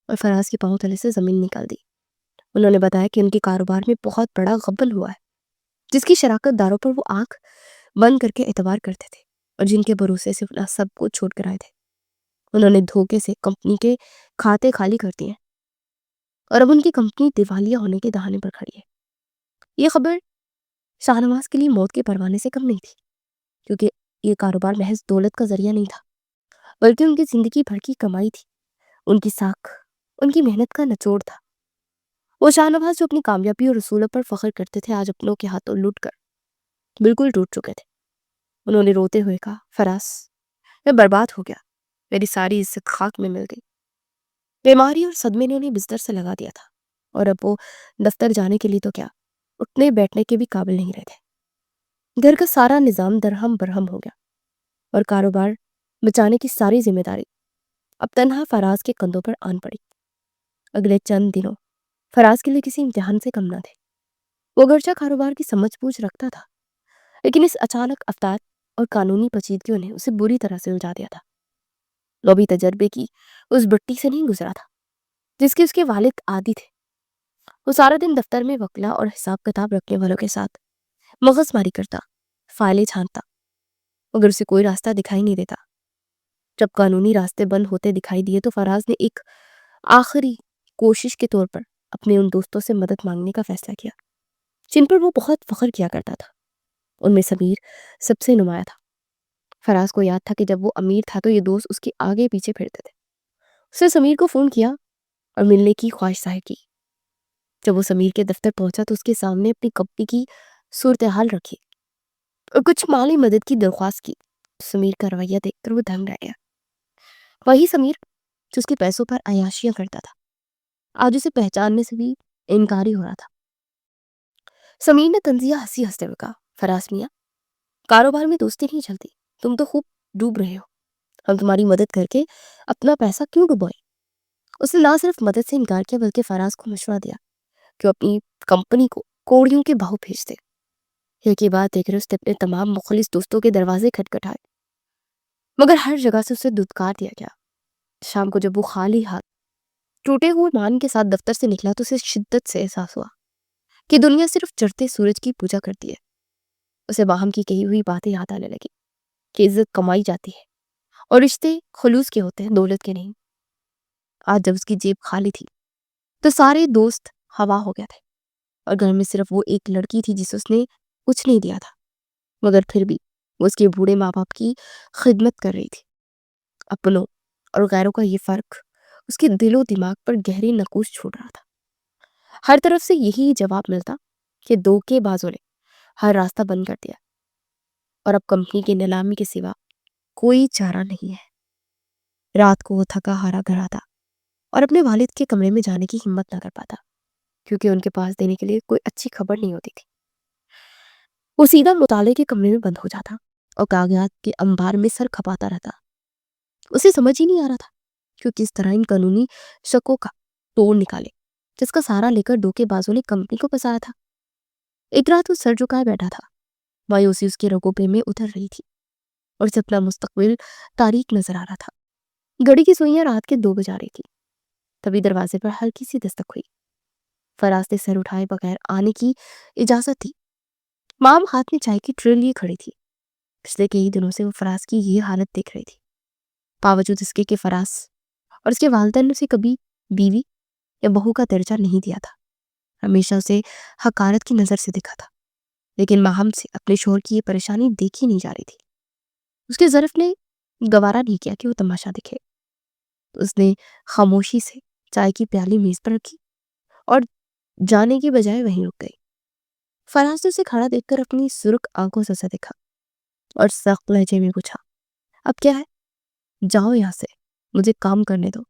اور فراز کے پاؤں تلے سے زمین نکال دی۔ انہوں نے بتایا کہ ان کے کاروبار میں بہت بڑا غبن ہوا ہے، جس کی شراکت داروں پر وہ آنکھ بند کر کے اعتبار کرتے تھے اور جن کے بھروسے سے اپنا سب کچھ چھوڑ کر آئے تھے۔ انہوں نے دھوکے سے کمپنی کے کھاتے خالی کر دیے اور اب ان کی کمپنی دیوالیہ ہونے کے دہانے پر کھڑی ہے۔ یہ خبر شاہنواز کے لیے موت کے پروانے سے کم نہیں تھی، کیونکہ یہ کاروبار محض دولت کا ذریعہ نہیں تھا، بلکہ ان کی زندگی بھر کی کمائی تھی، ان کی ساکھ، ان کی محنت کا نچوڑ تھا۔ وہ شاہنواز جو اپنی کامیابی اور رسولت پر فخر کرتے تھے، آج اپنوں کے ہاتھوں لوٹ کر بالکل ٹوٹ چکے تھے۔ انہوں نے روتے ہوئے کہا، فراز میں برباد ہو گیا، میری ساری عزت خاک میں مل گئی۔ بیماری اور صدمے نے انہیں بستر سے لگا دیا تھا اور اب وہ دفتر جانے کے لیے تو کیا، اٹھنے بیٹھنے کے بھی قابل نہیں رہے تھے۔ گھر کا سارا نظام درہم برہم ہو گیا اور کاروبار بچانے کی ساری ذمہ داری اب تنہا فراز کے کندھوں پر آن پڑی۔ اگلے چند دنوں فراز کے لیے کسی امتحان سے کم نہ تھے۔ وہ گرچہ کاروبار کی سمجھ بوجھ رکھتا تھا، لیکن اس اچانک افطار اور قانونی پیچیدگیوں نے اسے بری طرح سے الجھا دیا تھا۔ وہ بھی تجربے کی اس بٹی سے نہیں گزرا تھا جس کے اس کے والد عادی تھے۔ وہ سارا دن دفتر میں وکلا اور حساب کتاب رکھنے والوں کے ساتھ مغز ماری کرتا، فائلیں چھانتا، مگر اسے کوئی راستہ دکھائی نہیں دیتا۔ جب قانونی راستے بند ہوتے دکھائی دیے تو فراز نے ایک آخری کوشش کے طور پر اپنے ان دوستوں سے مدد مانگنے کا فیصلہ کیا جن پر وہ بہت فخر کیا کرتا تھا۔ ان میں سمیر سب سے نمایاں تھا۔ فراز کو یاد تھا کہ جب وہ امیر تھا تو یہ دوست اس کے آگے پیچھے پھرتے تھے۔ اس نے سمیر کو فون کیا اور ملنے کی خواہش ظاہر کی۔ جب وہ سمیر کے دفتر پہنچا تو اس کے سامنے اپنی کمپنی کی صورتحال رکھی اور کچھ مالی مدد کی درخواست کی۔ سمیر کا رویہ دیکھ کر وہ دنگ رہ گیا۔ وہی سمیر جو اس کے پیسوں پر عیاشیاں کرتا تھا، آج اسے پہچاننے سے بھی انکاری ہو رہا تھا۔ سمیر نے طنزیہ ہنسی ہنستے ہوئے کہا، فراز میاں کاروبار میں دوستی نہیں چلتی، تم تو خوب ڈوب رہے ہو، ہم تمہاری مدد کر کے اپنا پیسہ کیوں ڈبوئیں؟ اس نے نہ صرف مدد سے انکار کیا بلکہ فراز کو مشورہ دیا کہ وہ اپنی کمپنی کو کوڑیوں کے بھاؤ بھیج دے۔ یہ بات دیکھ کر اس نے اپنے تمام مخلص دوستوں کے دروازے کھٹکھٹائے، مگر ہر جگہ سے اسے دھتکار دیا گیا۔ شام کو جب وہ خالی ہاتھ ٹوٹے ہوئے مان کے ساتھ دفتر سے نکلا تو اسے شدت سے احساس ہوا کہ دنیا صرف چڑھتے سورج کی پوجا کرتی ہے۔ اسے باہم کی کہی ہوئی باتیں یاد آنے لگی کہ عزت کمائی جاتی ہے اور رشتے خلوص کے ہوتے ہیں، دولت کے نہیں۔ آج جب اس کی جیب خالی تھی تو سارے دوست ہوا ہو گیا تھے اور گھر میں صرف وہ ایک لڑکی تھی جسے اس نے کچھ نہیں دیا تھا، مگر پھر بھی وہ اس کے بوڑھے ماں باپ کی خدمت کر رہی تھی۔ اپنوں اور غیروں کا یہ فرق اس کے دل و دماغ پر گہری نقوش چھوڑ رہا تھا۔ ہر طرف سے یہی جواب ملتا کہ دھوکے بازوں نے ہر راستہ بند کر دیا اور اب کمپنی کی نیلامی کے سوا کوئی چارہ نہیں ہے۔ رات کو وہ تھکا ہارا گھر آتا اور اپنے والد کے کمرے میں جانے کی ہمت نہ کر پاتا، کیونکہ ان کے پاس دینے کے لیے کوئی اچھی خبر نہیں ہوتی تھی۔ وہ سیدھا مطالعے کے کمرے میں بند ہو جاتا اور کاغذات کے انبار میں سر کھپاتا رہتا۔ اسے سمجھ ہی نہیں آ رہا تھا کہ وہ کس طرح ان قانونی شکوں کا توڑ نکالے جس کا سہارا لے کر دھوکے بازوں نے کمپنی کو پھنسایا تھا۔ ایک رات وہ سر جھکائے بیٹھا تھا، مایوسی اس کے رگوں پہ میں اتر رہی تھی اور اسے اپنا مستقبل تاریک نظر آ رہا تھا۔ گھڑی کی سوئیاں رات کے 2 بجا رہی تھی۔ تبھی دروازے پر ہلکی سی دستک ہوئی۔ فراز نے سر اٹھائے بغیر آنے کی اجازت دی۔ مام ہاتھ میں چائے کی ٹرے لیے کھڑی تھی۔ پچھلے کئی دنوں سے وہ فراز کی یہ حالت دیکھ رہی تھی، باوجود اس کے کہ فراز اور اس کے والدین نے اسے کبھی بیوی یا بہو کا درجہ نہیں دیا تھا، ہمیشہ اسے حقارت کی نظر سے دیکھا تھا۔ لیکن ماہم سے اپنے شوہر کی یہ پریشانی دیکھی نہیں جا رہی تھی۔ اس کے ظرف نے گوارا نہیں کیا کہ وہ تماشا دیکھے، تو اس نے خاموشی سے چائے کی پیالی میز پر رکھی اور جانے کی بجائے وہیں رک گئی۔ فراز نے اسے کھڑا دیکھ کر اپنی سرخ آنکھوں سے اسے دیکھا اور سخت لہجے میں پوچھا، اب کیا ہے؟ جاؤ یہاں سے، مجھے کام کرنے دو۔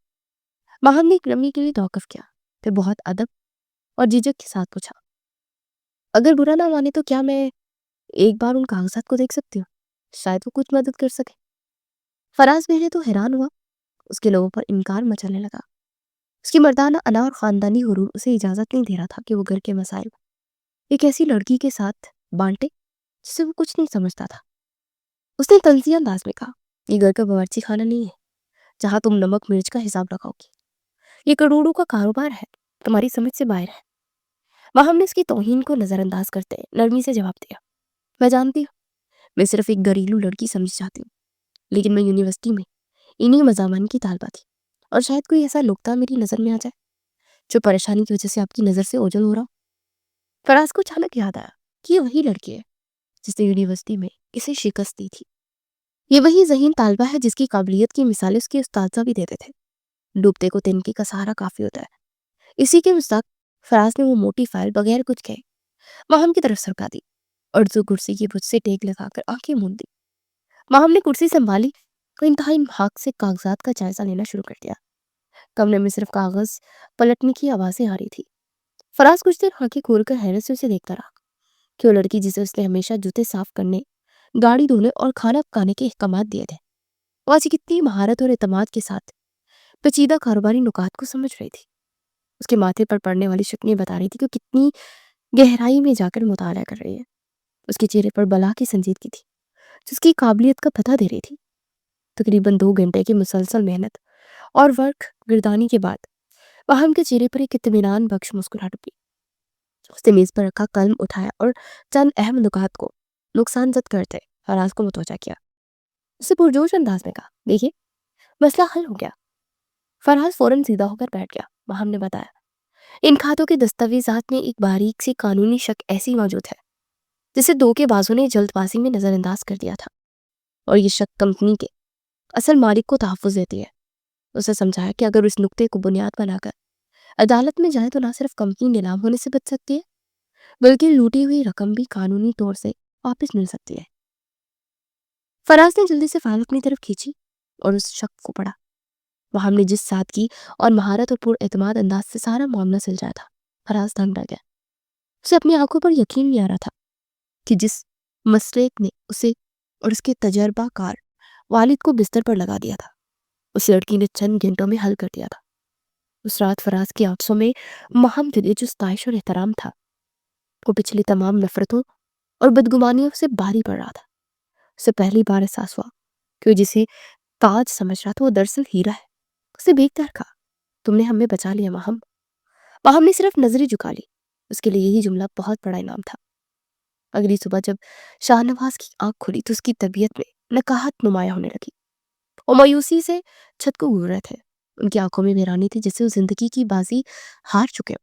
ماہم نے ایک لمحے کے لیے توقف کیا، پھر بہت ادب اور جھجک کے ساتھ پوچھا، اگر برا نہ مانے تو کیا میں ایک بار ان کاغذات کو دیکھ سکتی ہوں؟ شاید وہ کچھ مدد کر سکے۔ فراز پہلے تو حیران ہوا، اس کے لبوں پر انکار مچلنے لگا۔ اس کی مردانہ انا اور خاندانی غرور اسے اجازت نہیں دے رہا تھا کہ وہ گھر کے مسائل ایک ایسی لڑکی کے ساتھ بانٹے جس سے وہ کچھ نہیں سمجھتا تھا۔ اس نے طنزیہ انداز میں کہا، یہ گھر کا باورچی خانہ نہیں ہے جہاں تم نمک مرچ کا حساب رکھو گی، یہ کروڑوں کا کاروبار ہے، تمہاری سمجھ سے باہر ہے۔ ماہم نے اس کی توہین کو نظر انداز کرتے نرمی سے جواب دیا، میں جانتی ہوں، میں صرف ایک گھریلو لڑکی سمجھ جاتی ہوں، لیکن میں یونیورسٹی میں انہی مضامین کی طالبہ تھی اور شاید کوئی ایسا نکتہ میری نظر میں آ جائے جو پریشانی کی وجہ سے آپ کی نظر سے اوجھل ہو رہا ہو۔ فراز کو اچانک یاد آیا کہ یہ وہی لڑکی ہے جس نے یونیورسٹی میں اسے شکست دی تھی۔ یہ وہی ذہین طالبہ ہے جس کی قابلیت کی مثالیں اس کے اساتذہ بھی دیتے تھے۔ ڈوبتے کو تنکے کا سہارا کافی ہوتا ہے۔ اسی کے مصداق فراز نے وہ موٹی فائل بغیر کچھ کہے ماہم کی طرف سرکا دی اور جو کرسی کی بج سے ٹیک لگا کر آنکھیں موند دی۔ ماہم نے کرسی سنبھالی تو انتہائی محاق سے کاغذات کا جائزہ لینا شروع کر دیا۔ کمرے میں صرف کاغذ پلٹنے کی آوازیں آ رہی تھی۔ فراز کچھ دیر آنکھیں کھول کر حیرت سے اسے دیکھتا رہا کہ وہ لڑکی جسے اس نے ہمیشہ جوتے صاف کرنے، گاڑی دھونے اور کھانا پکانے کے احکامات دیے تھے، وہ آج کتنی مہارت اور اعتماد کے ساتھ پیچیدہ کاروباری نکات کو سمجھ رہی تھی۔ اس کے ماتھے پر پڑنے والی شکنیں بتا رہی تھی کہ وہ کتنی گہرائی میں جا کر مطالعہ کر رہی ہے۔ اس کے چہرے پر بلا کی سنجیدگی تھی جس کی قابلیت کا پتہ دے رہی تھی۔ تقریباً 2 گھنٹے کی مسلسل محنت اور ورق گردانی کے بعد ماہم کے چہرے پر ایک اطمینان بخش مسکراہٹ اپنی۔ اس نے میز پر رکھا قلم اٹھایا اور چند اہم نکات کو نقصان زد کرتے فراز کو متوجہ کیا۔ اسے پرجوش انداز میں کہا، دیکھیے مسئلہ حل ہو گیا۔ فراز فوراً سیدھا ہو کر بیٹھ گیا۔ ماہم نے بتایا، ان کھاتوں کے دستاویزات میں ایک باریک سی قانونی شک ایسی موجود ہے جسے دھوکے بازوں نے جلد بازی میں نظر انداز کر دیا تھا، اور یہ شک کمپنی کے اصل مالک کو تحفظ دیتی ہے۔ اسے سمجھایا کہ اگر اس نکتے کو بنیاد بنا کر عدالت میں جائے تو نہ صرف کمپنی نیلام ہونے سے بچ سکتی ہے بلکہ لوٹی ہوئی رقم بھی قانونی طور سے واپس مل سکتی ہے۔ فراز نے جلدی سے فائل اپنی طرف کھینچی اور اس شک کو پڑھا۔ وہاں نے جس سادگی اور مہارت اور پر اعتماد انداز سے سارا معاملہ سلجھایا تھا، فراز دنگ رہ گیا۔ اسے اپنی آنکھوں پر یقین نہیں آ رہا تھا کہ جس مسلک نے اسے اور اس کے تجربہ کار والد کو بستر پر لگا دیا تھا، اس لڑکی نے چند گھنٹوں میں حل کر دیا تھا۔ اس رات فراز کی آنکھوں میں ماہم کے لیے جو ستائش اور احترام تھا، وہ پچھلی تمام نفرتوں اور بدگمانیوں سے بھاری پڑ رہا تھا۔ اسے پہلی بار احساس ہوا کہ وہ جسے تاج سمجھ رہا تھا وہ دراصل ہیرا ہے۔ اسے بیک کر کہا، تم نے ہمیں بچا لیا ماہم۔ ماہم نے صرف نظریں جھکا لی۔ اس کے لیے یہی جملہ بہت بڑا انعام تھا۔ اگلی صبح جب شاہ نواز کی آنکھ کھلی تو اس کی طبیعت میں نکاہت نمایاں ہونے لگی۔ وہ مایوسی سے چھت کو گھور رہے تھے۔ ان کی آنکھوں میں ویرانی تھی جیسے وہ زندگی کی بازی ہار چکے ہو۔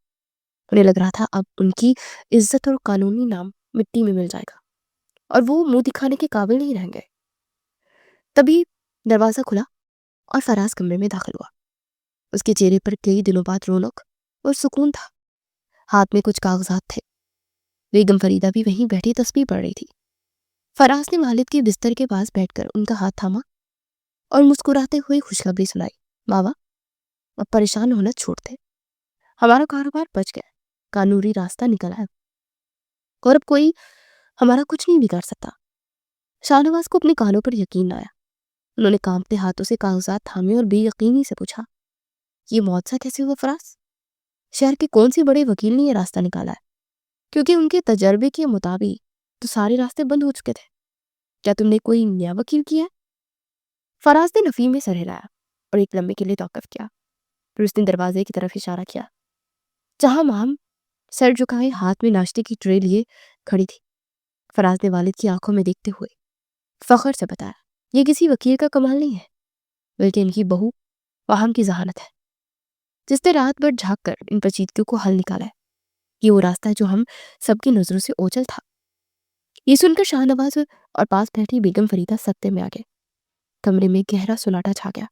انہیں لگ رہا تھا اب ان کی عزت اور قانونی نام مٹی میں مل جائے گا اور وہ منہ دکھانے کے قابل نہیں رہیں گے۔ تبھی دروازہ کھلا اور فراز کمرے میں داخل ہوا۔ اس کے چہرے پر کئی دنوں بعد رونق اور سکون تھا۔ ہاتھ میں کچھ کاغذات تھے۔ بیگم فریدہ بھی وہیں بیٹھی تسبیح پڑھ رہی تھی۔ فراز نے والد کے بستر کے پاس بیٹھ کر ان کا ہاتھ تھاما اور مسکراتے ہوئے خوشخبری سنائی، بابا اب پریشان ہونا چھوڑ دے، ہمارا کاروبار بچ گیا، قانونی راستہ نکل آیا اور اب کوئی ہمارا کچھ نہیں بگاڑ سکتا۔ شاہ نواز کو اپنے کانوں پر یقین نہ آیا۔ انہوں نے کانپتے ہاتھوں سے کاغذات تھامے اور بے یقینی سے پوچھا، یہ معجزہ کیسے ہوا فراز؟ شہر کے کون سی بڑے وکیل نے یہ راستہ نکالا ہے؟ کیونکہ ان کے تجربے کے مطابق تو سارے راستے بند ہو چکے تھے. کیا تم نے کوئی نیا وکیل کیا ہے؟ فراز نے نفی میں سر ہلایا اور ایک لمحے کے لیے توقف کیا. پھر اس نے دروازے کی طرف اشارہ کیا جہاں مام سر جھکائے ہاتھ میں ناشتے کی ٹرے لیے کھڑی تھی. فراز نے والد کی آنکھوں میں دیکھتے ہوئے فخر سے بتایا یہ کسی وکیل کا کمال نہیں ہے بلکہ ان کی بہو وہم کی ذہانت ہے جس نے رات بھر جھانک کر ان پیچیدگیوں کو حل نکالا ہے. یہ وہ راستہ ہے جو ہم سب کی نظروں سے اوجھل تھا. یہ سن کر شاہ نواز اور پاس بیٹھی بیگم فریدہ سکتے میں آ گئے. کمرے میں گہرا سناٹا چھا گیا.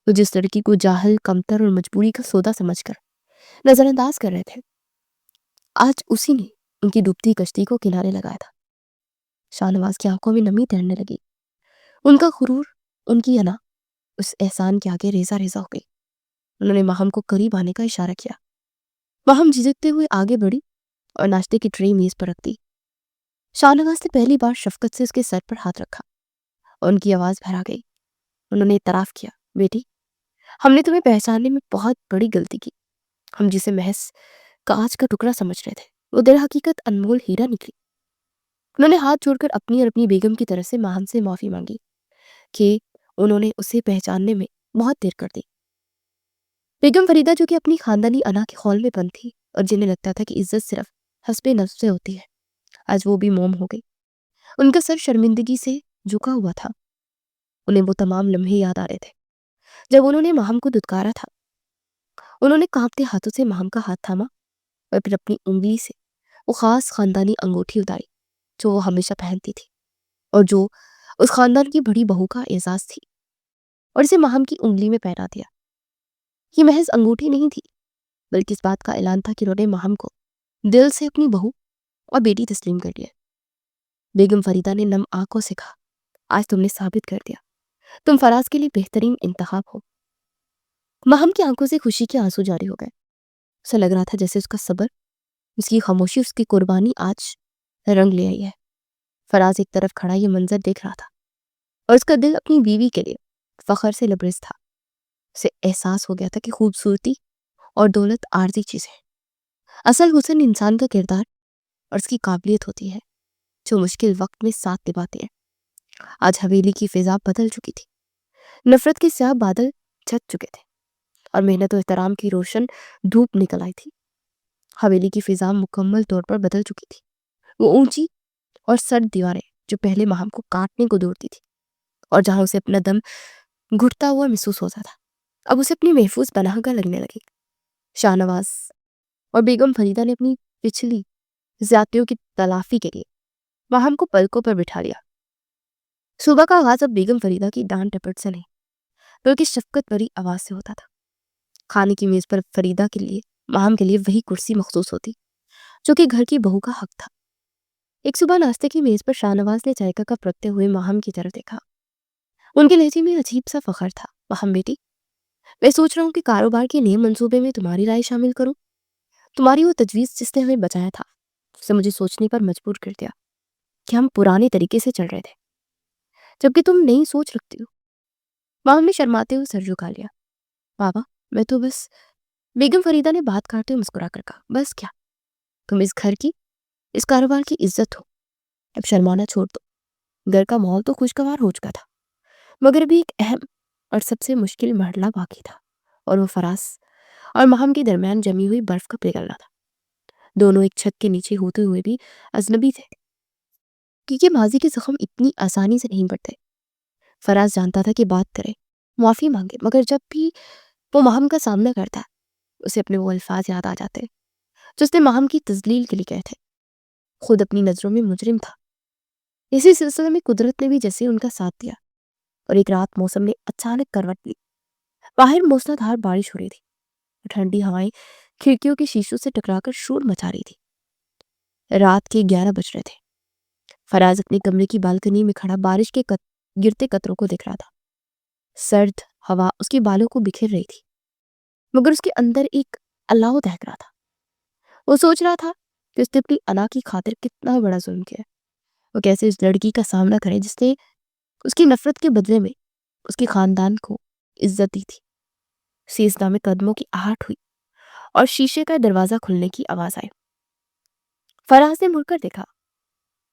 وہ جس لڑکی کو جاہل کمتر اور مجبوری کا سودا سمجھ کر نظر انداز کر رہے تھے آج اسی نے ان کی ڈوبتی کشتی کو کنارے لگایا تھا. شاہ نواز کی آنکھوں میں نمی تیرنے لگی. ان کا غرور ان کی انا اس احسان کے آگے ریزہ ریزہ ہو گئی. انہوں نے ماہم کو قریب آنے کا اشارہ کیا. ماہم جھجکتے ہوئے آگے بڑھی اور ناشتے کی ٹرے میز پر رکھ دی. شاہ نواز نے پہلی بار شفقت سے اس کے سر پر ہاتھ رکھا اور ان کی آواز بھرا گئی. انہوں نے اعتراف کیا بیٹی ہم نے تمہیں پہچاننے میں بہت بڑی غلطی کی. ہم جسے محض کانچ کا ٹکڑا سمجھ رہے تھے وہ در حقیقت انمول ہیرا نکلی. انہوں نے ہاتھ جوڑ کر اپنی اور اپنی بیگم کی طرف سے ماہم سے معافی مانگی کہ انہوں نے اسے پہچاننے میں بہت دیر کر دی. بیگم فریدہ جو کہ اپنی خاندانی انا کے خول میں بند تھی اور جنہیں لگتا تھا کہ عزت صرف حسب نفس سے ہوتی ہے آج وہ بھی موم ہو گئی. ان کا سر شرمندگی سے جھکا ہوا تھا. انہیں وہ تمام لمحے یاد آ رہے تھے جب انہوں نے ماہم کو دھتکارا تھا. انہوں نے کانپتے ہاتھوں سے ماہم کا ہاتھ تھاما اور پھر اپنی انگلی سے وہ خاص خاندانی انگوٹھی اتاری جو وہ ہمیشہ پہنتی تھی اور جو اس خاندان کی بڑی بہو کا اعزاز تھی اور اسے ماہم کی انگلی میں پہنا دیا. یہ محض انگوٹھی نہیں تھی بلکہ اس بات کا اعلان تھا کہ انہوں نے ماہم کو دل سے اپنی بہو اور بیٹی تسلیم کر لیا. بیگم فریدہ نے نم آنکھوں سے کہا آج تم نے ثابت کر دیا تم فراز کے لیے بہترین انتخاب ہو. ماہم کی آنکھوں سے خوشی کے آنسو جاری ہو گئے. اسے لگ رہا تھا جیسے اس کا صبر اس کی خاموشی اس کی قربانی آج رنگ لے آئی ہے. فراز ایک طرف کھڑا یہ منظر دیکھ رہا تھا اور اس کا دل اپنی بیوی کے لیے فخر سے لبریز تھا. اسے احساس ہو گیا تھا کہ خوبصورتی اور دولت عارضی چیزیں ہیں. اصل حسن انسان کا کردار اور اس کی قابلیت ہوتی ہے جو مشکل وقت میں ساتھ نبھاتے ہیں. آج حویلی کی فضا بدل چکی تھی. نفرت کے سیاہ بادل چھٹ چکے تھے اور محنت و احترام کی روشن دھوپ نکل آئی تھی. حویلی کی فضا مکمل طور پر بدل چکی تھی. وہ اونچی اور سرد دیواریں جو پہلے ماہم کو کاٹنے کو دوڑتی تھی اور جہاں اسے اپنا دم گھٹتا ہوا محسوس ہوتا تھا اب اسے اپنی محفوظ پناہ گاہ لگنے لگی. شاہ نواز اور بیگم فریدہ نے اپنی پچھلی زیادتیوں کی تلافی کے لیے ماہم کو پلکوں پر بٹھا لیا. صبح کا آغاز اب بیگم فریدہ کی ڈانٹ ٹپٹ سے نہیں بلکہ شفقت بھری آواز سے ہوتا تھا. کھانے کی میز پر فریدہ کے لیے ماہم کے لیے وہی کرسی مخصوص ہوتی جو کہ گھر کی بہو کا حق تھا. ایک صبح ناشتے کی میز پر شاہ نواز نے چائے کا کپ رکھتے ہوئے ماہم کی طرف دیکھا. ان کے لہجے میں عجیب سا فخر تھا. ماہم بیٹی میں سوچ رہا ہوں کہ کاروبار کے نئے منصوبے میں تمہاری رائے شامل کروں. تمہاری وہ تجویز جس نے ہمیں بچایا تھا اسے مجھے سوچنے پر مجبور کر دیا کہ ہم پرانے طریقے سے چل رہے تھے جبکہ تم نئی سوچ رکھتی ہو. ماہم نے شرماتے ہوئے سر جھکا لیا. بابا میں تو بس بیگم فریدہ نے بات کاٹتے ہوئے مسکرا کر کہا بس کیا تم اس گھر کی اس کاروبار کی عزت ہو. اب شرمانا چھوڑ دو. گھر کا ماحول تو خوشگوار ہو چکا تھا مگر بھی ایک اہم اور سب سے مشکل مرحلہ باقی تھا اور وہ فراز اور ماہم کے درمیان جمی ہوئی برف کا پگھلنا تھا. دونوں ایک چھت کے نیچے ہوتے ہوئے بھی اجنبی تھے کیونکہ ماضی کے زخم اتنی آسانی سے نہیں بڑھتے. فراز جانتا تھا کہ بات کرے معافی مانگے مگر جب بھی وہ ماہم کا سامنا کرتا اسے اپنے وہ الفاظ یاد آ جاتے جو اس نے ماہم کی تذلیل کے لیے کہے تھے. خود اپنی نظروں میں مجرم تھا. اسی سلسلے میں قدرت نے بھی جیسے ان کا ساتھ دیا اور ایک رات موسم نے اچانک کروٹ لی. باہر موسلادھار بارش ہو رہی تھی. ٹھنڈی ہوائیں کھڑکیوں کے شیشوں سے ٹکرا کر شور مچا رہی تھی. رات کے 11 بج رہے تھے. فراز اپنے کمرے کی بالکنی میں کھڑا بارش کے گرتے قطروں کو دیکھ رہا تھا. سرد ہوا اس کے بالوں کو بکھیر رہی تھی مگر اس کے اندر ایک اللہ دہک رہا تھا. وہ سوچ رہا تھا کہ اس نے اپنی انا کی خاطر کتنا بڑا ظلم کیا. وہ کیسے اس لڑکی کا سامنا کرے جس نے اس کی نفرت کے بدلے میں اس کے خاندان کو عزت دی تھی. سیزدہ میں قدموں کی آہٹ ہوئی اور شیشے کا دروازہ کھلنے کی آواز آئی. فراز نے مڑ کر دیکھا.